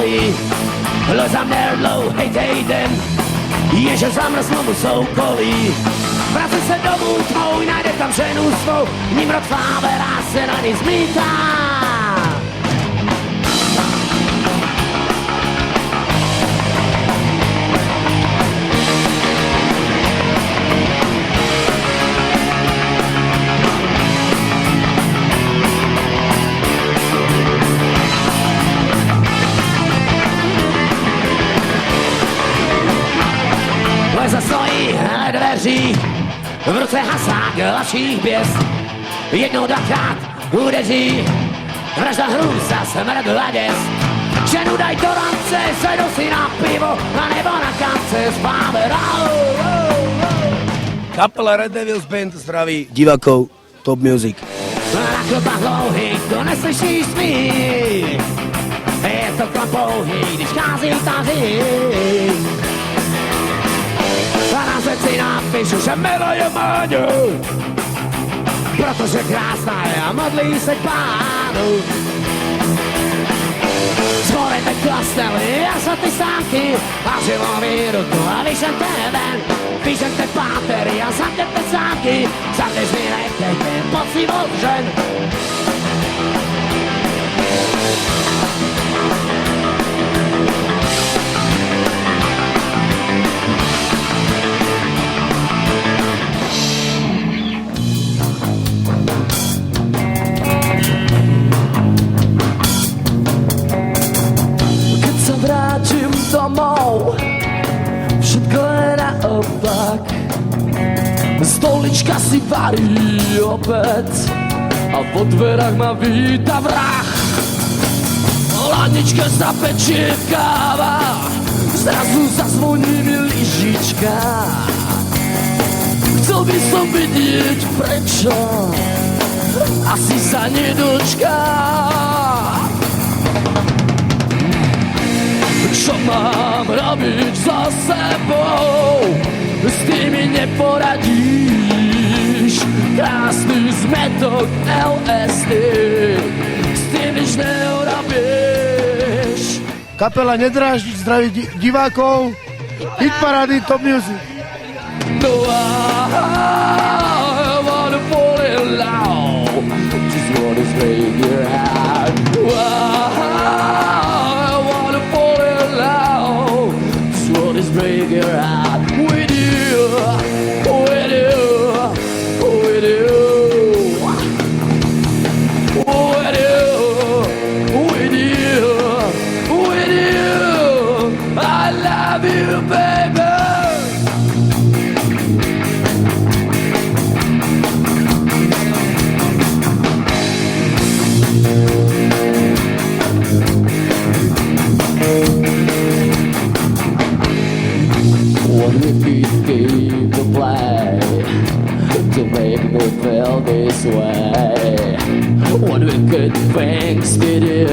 kolí. Lezám dlouhej týden, ježe zamrznou soukolí. Vracej se domů tvou, najde tam ženu svou, Nimrod Fávera se na ní zmítá. Leza stojí na dveří, v ruce hasák laších běst. Jednou dvakrát udeří, vražda hrůza, smrt a děs. Ženu daj do rance, sedou si na pivo, a nebo na kance s Fáverou. Kapela Red Devils Band zdraví divákov Top Music. Na klopách dlouhých to neslyšíš smích, je to klam pouhý, když chází ta řík. A na řeci napíšu, že miluje Máňu, protože krásná je a modlí se k Pánu. Zvorejte kostely a svatý stánky a živou víru tu a vyšente ven. Píšete pátery a zamkněte zámky, za dveřmi nechejte poctivou žen. Vrátim domov, všetko je naopak. Stolička si varí opäť a vo dverách ma víta vrah. Ladnička zapečie káva, zrazu zazvoní mi lyžička. Chcel by som vidieť prečo, asi sa nedočká. Čo mám robiť so sebou, s tými neporadíš. Krásny zmetok LSD, s tým nič neurobíš. Kapela Nedráždič zdraví divákov Hitparády Top Music. No I wanna fall in love, just wanna stay in your heart. Break your heart with you, with you, with you, with you, with you, with you. I love you, baby. What repeat game to play to make me feel this way? What wicked things we do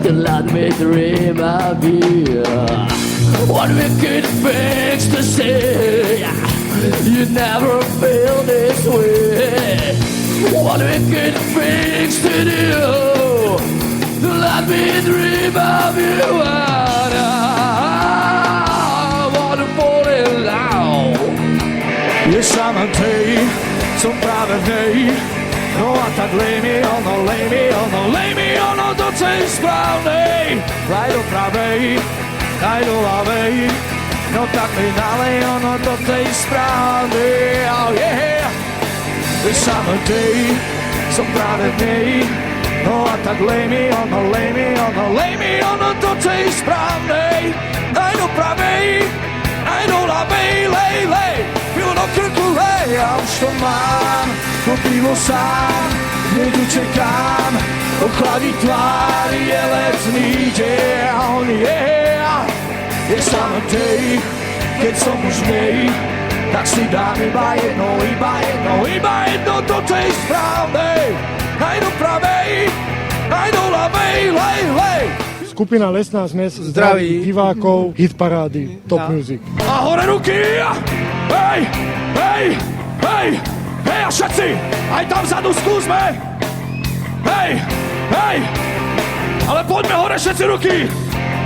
to let me dream of you? What wicked things to say? You never feel this way. What wicked things to do to let me dream of you? Je samotný, som práve v nej. No a tak lej mi ono, lej mi ono, lej mi ono do tej správnej. Daj do pravej, daj do ľavej. No tak mi nalej ono do tej správnej. Oh yeah. Je samotný, som práve v nej. No a tak lej mi ono, lej mi ono, lej mi ono do tej správnej. Daj do pravej, daj do ľavej, lej, lej. Pivo do krku, lej, ja už to mám, to pivo sám, hneď utekám, ochladí tvár, je letný deň, yeah. Je samotný, keď som už v nej, tak si dám iba jedno do tej správnej, aj do pravej, aj do ľavej, lej, lej. Skupina Lesná zmes zdraví divákov Hitparády Top Music. A hore ruky! Hej, hej, hej, hej a všetci, aj tam vzadu skúsme. Hej, hej, Ale poďme hore všetci ruky!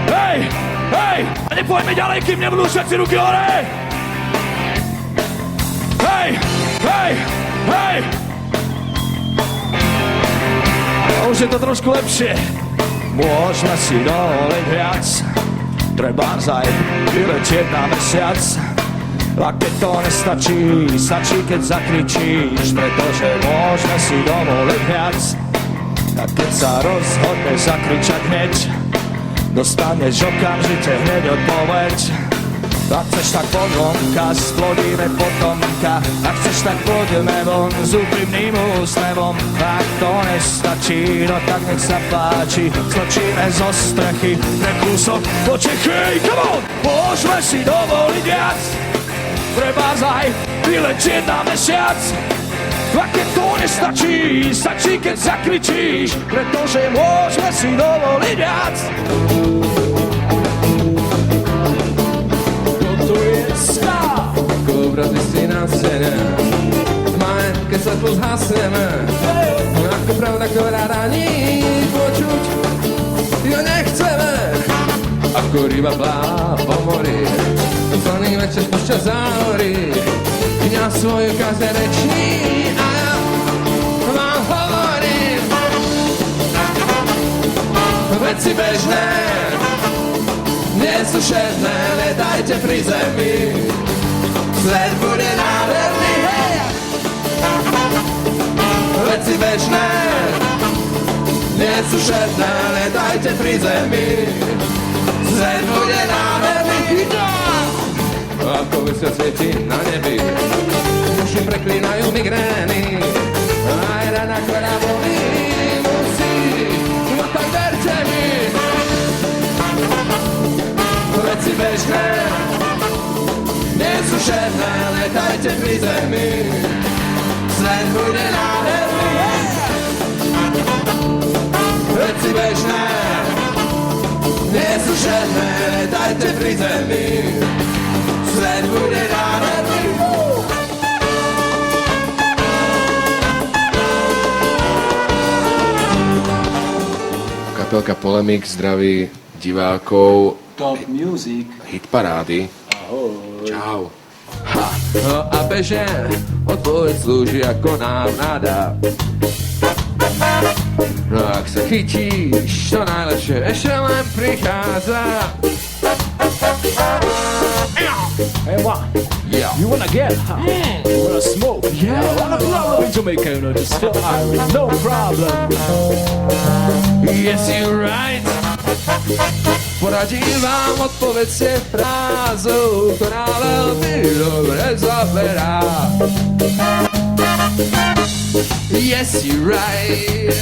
Hej! Hej! A nepoďme ďalej, kým nebudú všetci ruky hore! Hej! Hej! Hej! A už je to trošku lepšie. Môžeme si dovoliť viac. Treba aj vyletieť na mesiac. A keď to nestačí, stačí keď zakričíš, pretože môžeme si dovoliť viac. A keď sa rozhodne zakričať hneď, dostaneš okamžite hneď odpoveď. Ak chceš tak podomka, splodíme potomka. Ak chceš tak poďme von s úprimným úsmevom. Ak to nestačí, no tak nech sa páči. Skočíme zo strechy, pre kúsok počekaj, come on! Môžeme si dovoliť viac. Treba aj vyletieť na mesiac. A keď to nestačí, stačí keď zakričíš, pretože môžeme si dovoliť viac. Toto je stav, ako obrazy si na scéne. Tmaj, keď svetlo zhasneme. Ako pravda, ktorá raní počuť, jo nechceme. Ako ryba plá po mori, slaný večer spúšťa záhory. Kňa svoju každé reční a ja vám hovorím. Veci bežné, nie sú všetné, letajte pri zemi. Svet bude nádherný, hej! Veci bežné, nie sú všetné, letajte pri zemi. Svet bude nádherný, ako mesiac svietí na nebi. Uši preklínajú migrény. Aj rana, ktorá bolí, musí. No tak verte mi. Veci bežné, nie sú všetné, letajte pri zemi. Svet bude nádherný. Veci bežné, nie sú všetné, letajte pri zemi. Svet bude nádherný. Kapelka Polemik zdraví divákov Top Music. Hit parády. Ahoj. Čau. No a bežne odpoveď slúži ako návnada. No ak sa chytíš, to najlepšie ešte len prichádza. Hey, what? Yeah. You wanna get high? You wanna smoke? Yeah, I wanna blow in Jamaica, you know, just feel Irish, no problem. Yes, you're right. Poradím vám, odpovedzte frázou, ktorá veľmi dobre zaberá. Yes, you're right.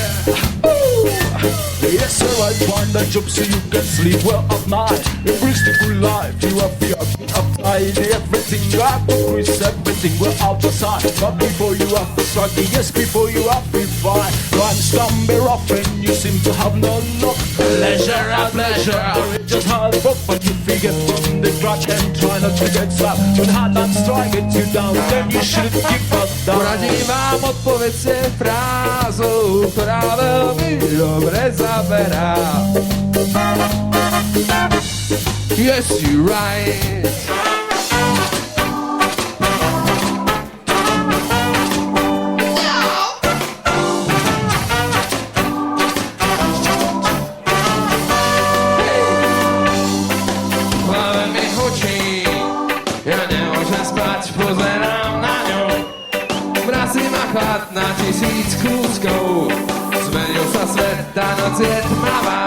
Yes, sir, I find that job so you can sleep well at night. It brings the good life to a fear uptight. Everything you have to increase, everything will out your side. But before you have to strike, yes, before you have to fight. Rhyme stumble rough and you seem to have no luck. Pleasure and pleasure, it's just hard work. But you forget from the crutch and try not to get slapped. When hard times strike you down, then you shouldn't give up down. Poradím vám, odpovedzte frázou, ktorá veľmi dobre zaberá. Yes, you're right. Hlava mi hučí, ja nemôžem spať, pozerám na ňu. Mrazí ma chlad na 1000 kúskov. Zmenil sa svet, tá noc je tmavá.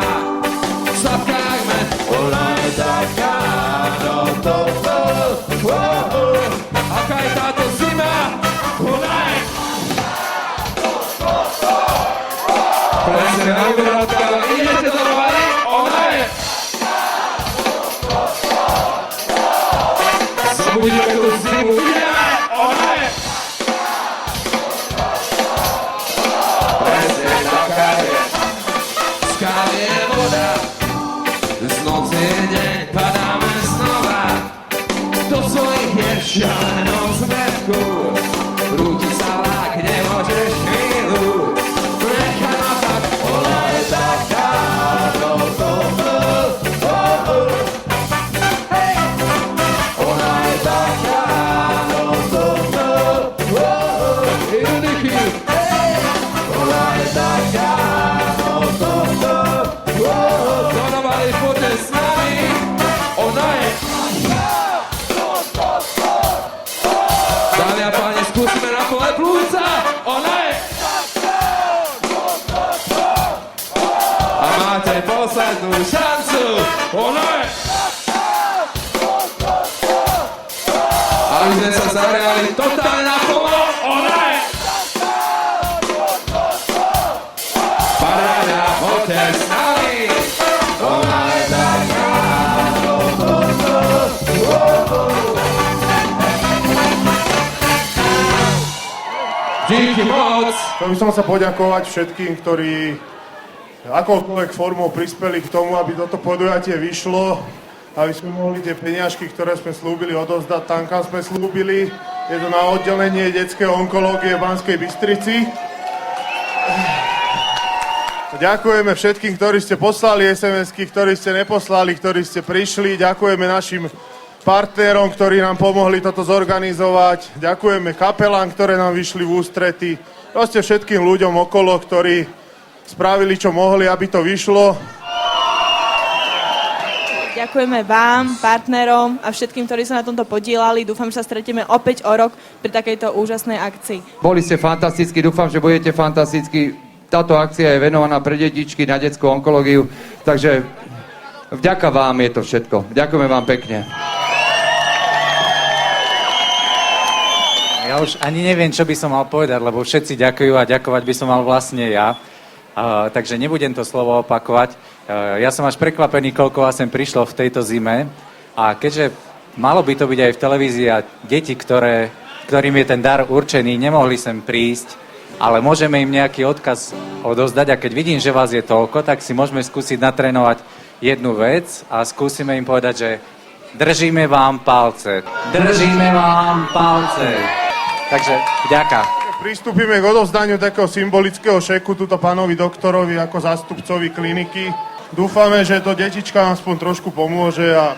Zapkájme, ona je taká, no to, aká je táto zima, ona je. Presne na vrátka, idete do rovary, ona je. Zobudíme tú zimu, ideme, ona je. Presne taká je. Skály je voda, z noci je deň, padáme znova do svojich ješťalenov zmetku. Rúti sa vlák, nemôžeš chvíľu, nechaj ma tak, ona je taká, poďte s nami. Ona je... Dámy a páni, skúsime na pole plúca. Ona je... A máte poslednú šancu. Ona je... Aby sme sa zahrali totálne na pomal. Ona je... Paráda, poďte s nami. Ona je taká. Díky moc. Chcel by som sa poďakovať všetkým, ktorí akoukoľvek formou prispeli k tomu, aby toto podujatie vyšlo, aby sme mohli tie peniažky, ktoré sme slúbili, odovzdať tam, kam sme slúbili. Je to na oddelenie detskej onkológie v Banskej Bystrici. Ďakujeme všetkým, ktorí ste poslali SMS-ky, ktorí ste neposlali, ktorí ste prišli. Ďakujeme našim partnerom, ktorí nám pomohli toto zorganizovať. Ďakujeme kapelám, ktoré nám vyšli v ústrety. Proste všetkým ľuďom okolo, ktorí spravili, čo mohli, aby to vyšlo. Ďakujeme vám, partnerom a všetkým, ktorí sa na tomto podielali. Dúfam, že sa stretieme opäť o rok pri takejto úžasnej akcii. Boli ste fantastickí, dúfam, že budete fantastickí. Táto akcia je venovaná pre detičky na detskú onkológiu, takže vďaka vám je to všetko. Ďakujeme vám pekne. Ja už ani neviem, čo by som mal povedať, lebo všetci ďakujú a ďakovať by som mal vlastne ja. Takže nebudem to slovo opakovať. Ja som až prekvapený, koľko vás sem prišlo v tejto zime. A keďže malo by to byť aj v televízii a deti, ktorým je ten dar určený, nemohli sem prísť, ale môžeme im nejaký odkaz odovzdať a keď vidím, že vás je toľko, tak si môžeme skúsiť natrénovať jednu vec a skúsime im povedať, že držíme vám palce. Držíme vám palce. Takže vďaka. Pristúpime k odovzdaniu takého symbolického šeku tuto pánovi doktorovi ako zástupcovi kliniky. Dúfame, že to detičkám aspoň trošku pomôže a...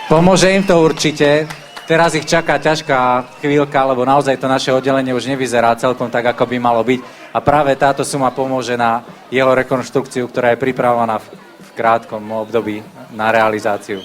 Pomôže im to určite. Teraz ich čaká ťažká chvíľka, lebo naozaj to naše oddelenie už nevyzerá celkom tak, ako by malo byť. A práve táto suma pomôže na jeho rekonštrukciu, ktorá je pripravovaná v krátkom období na realizáciu.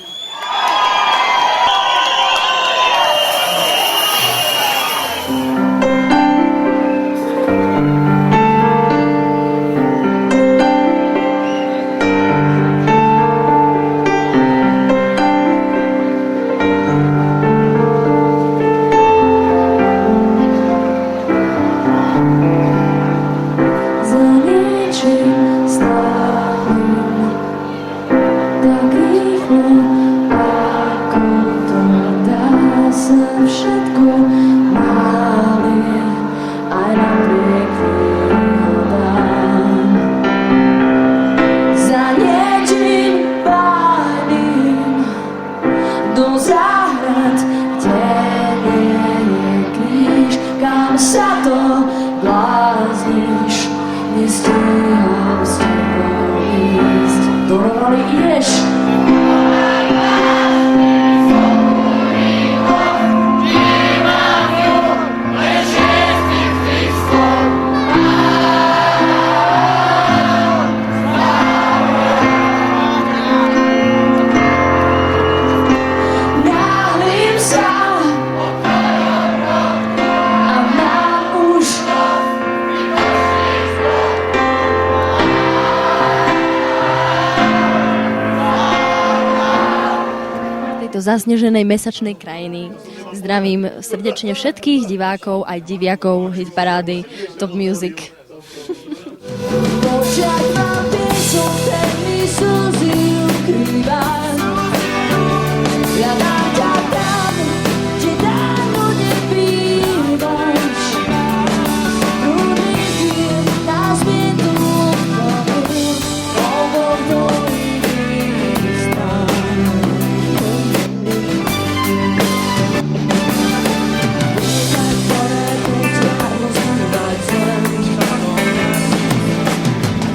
Zasneženej mesačnej krajiny. Zdravím srdečne všetkých divákov aj diviakov hitparády Top Music.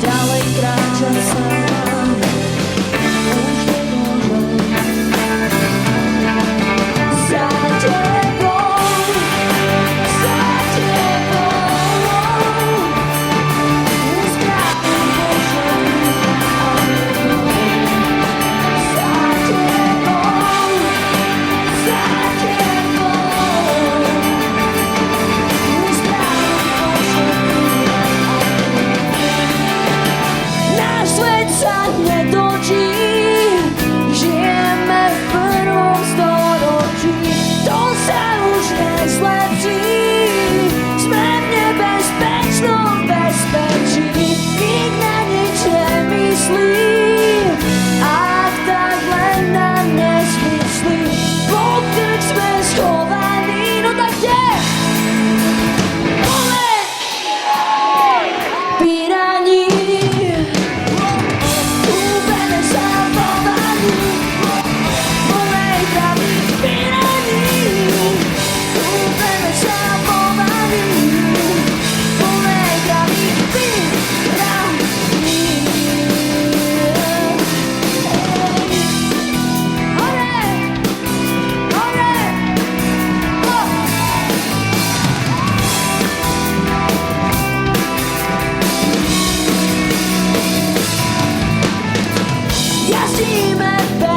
Ďalej kráča sám, už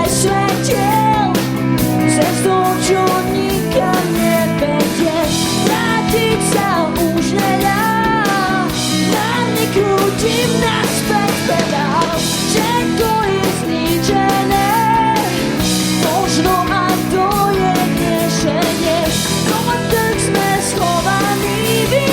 nesvetil, cestou, čo nikam nevedie. Vrátiť sa už nedá, naniknutím naspäť pedál. Všetko je zničené, možno a to je riešenie. Kotek sme schovaní vy.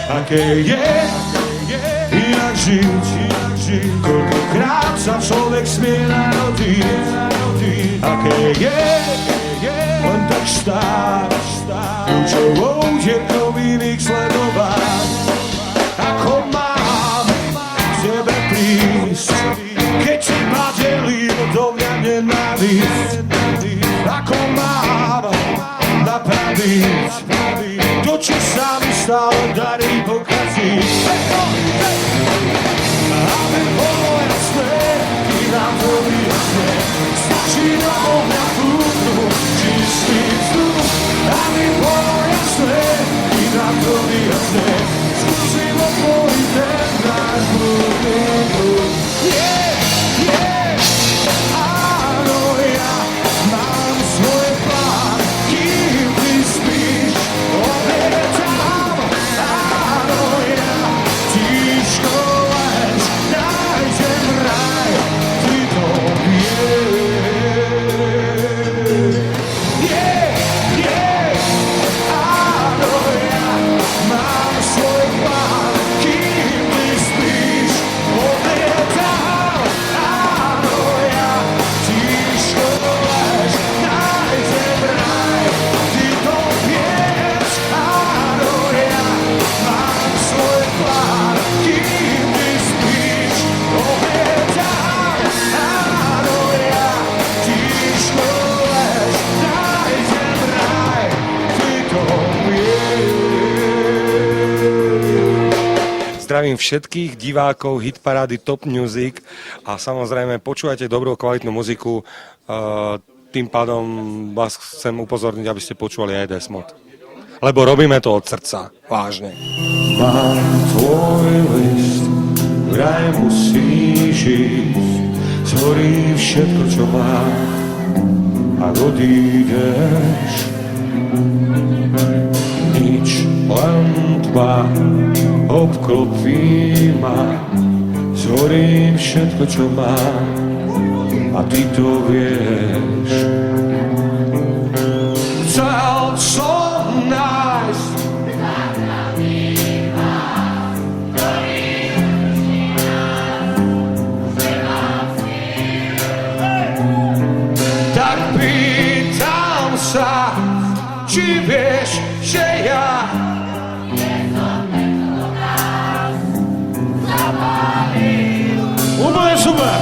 Aké je, jak žiť, koľkokrát sa človek smie narodiť. Aké je, len tak stáť, kľúčovou jednou iných sledovať. Ako mám k tebe prísť, keď teba delí do mňa nenávisť. Ako mám napraviť to, čo sa mi stále darí pokaziť. Aby bolo jasné, i nám to vyjasné, stačí na mňa púknuť čistý vzduch. Aby bolo jasné, i nám to vyjasné, skúsim otvoriť ten náš blúdny druh. Áno, ja mám svoj plán, kým ty spíš, odlietám. Áno, ja tížko lež, nájdem raj, ty to vieš. Áno, ja mám svoj plán, kým ty spíš, odlietám. Áno, ja tížko lež, nájdem raj, ty to vieš. Áno, ja mám svoj plán, kým ty spíš, odlietám. Áno, ja tížko lež, nájdem raj, ty to vieš. Zdravím všetkých divákov hitparády Top Music a samozrejme počúvajte dobrú kvalitnú muziku. Tým pádom vás chcem upozorniť, aby ste počúvali aj Desmod. Lebo robíme to od srdca. Vážne. Mám tvoj list, vraj musíš ísť, zhorí všetko, čo mám, ak odídeš. Nič, len tma obklopí ma, zhorí všetko, čo mám, a ty to vieš. Chcel som nájsť tak pýtam sa, či vieš, že ja úplne super!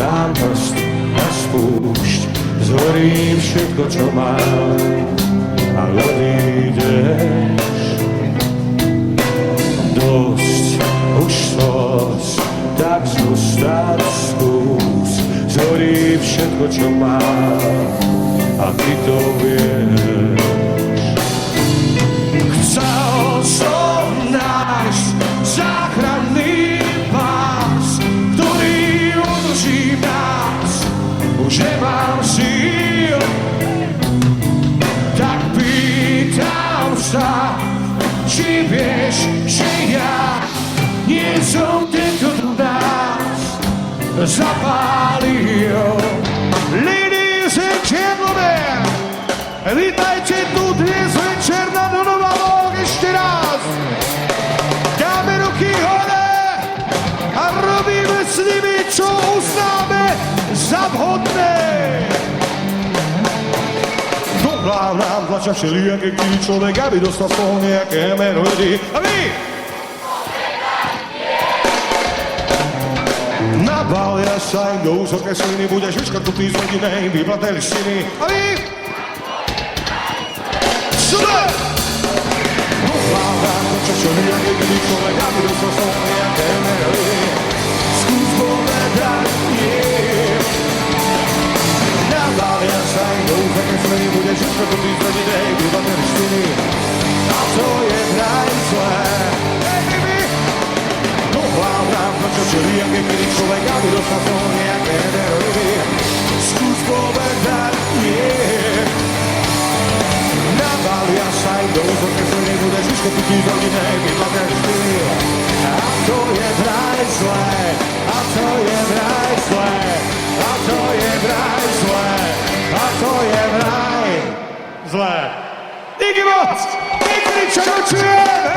Dám prst na spúšť, zhorím všetko, čo mám, a odídeš. Dosť už slz, tak zostať skús, zhorím všetko, čo mám, a ty to vieš. Chcel som nájsť záchranný pás, ktorý udrží nás, už nemám síl. Tak pýtam sa, či vieš, že ja nie som tento nás zapálil. Ladies and gentlemen, vítajte tu dnes večer. natáča všelijaké kedy človek, aby dostal z toho nejaké meno vedy. A vy! Nabalia sa im do úsoké sliny, budeš vyškrtnutý z hodinej vyplaté listiny. A vy! Super! Hlavná natáča všelijaké kedy človek, aby dostal z toho nejaké meno vedy. Skús povedať, Nabalia sa im do úsoké sliny, budeš vyškrtnutý z hodinej vyplaté listiny. A to je vraj zlé. Prečo všelijaké kedy človek, aby dostal z toho nejaké nervy. Skús povedať, Nabalia sa im do úsoké sliny, budeš vyškrtnutý z hodinej vyplaté listiny. A to je vraj zlé, a to je vraj zlé, a to je vraj zlé, a to je vraj zlé. Díky moc! Díky, čo počujeme!